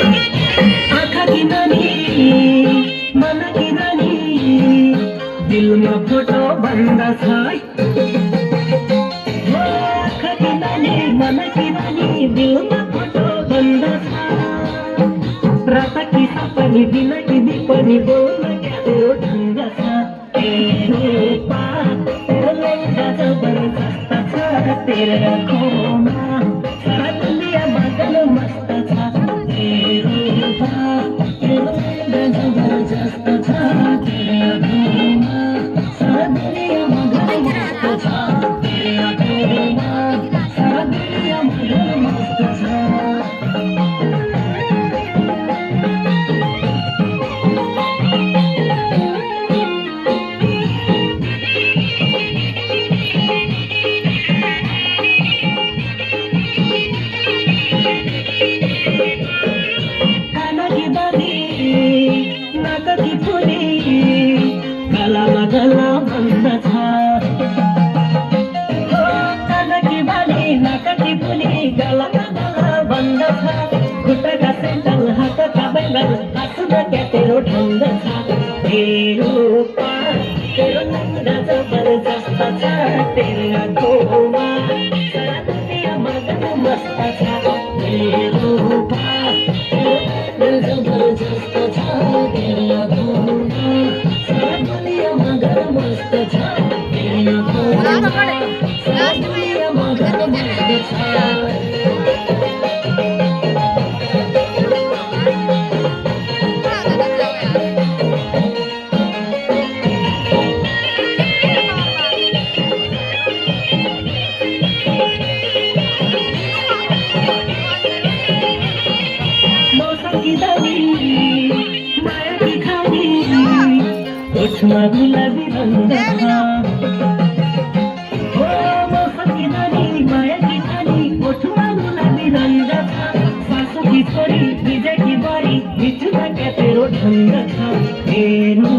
आँखा की नानी मन की रानी दिलमा फोटो बन्दछ आँखा की नानी मन की रानी दिलमा फोटो बन्दछ रात की सपनी दिन की दीपनी बोल्न क्या तेरो ढङ्ग छ रूपा तेरो लौका जबरजस्त छ तेरो आँखोमा सारा दुनिया मगन मस्त छ तेरो रूपा तेरो लौका जबरजस्त छ तेरो आँखोमा सारा दुनिया मगन मस्त छ तेरो आँखोमा सारा दुनिया मगन मस्त छ नाककी फुली गलामा गला बन्दछ कानकी बाली नाककी फुली गलामा गला बन्दछ खुट्टाका सेन्डल हातका बैगल हाँस्न क्या तेरो ढङ्ग छ तेरो रूपा तेरो नङ्गा जबरजस्त छ तेरो आँखोमा सारा दुनिया मगन मस्त छ तेरो रूपा तेरो जबरजस्त छ तेरो आँखोमा सारा दुनिया मगन मस्त छ तेरो आँखोमा सारा दुनिया मगन मस्त छ की दानी माया की खानी ओठमा गुलाबी रंग था ओ मौसम की दानी माया की खानी ओठमा गुलाबी रंग था सासू की छोरी विजय की बारी बिचमा क्या तेरो ढंग था तेरो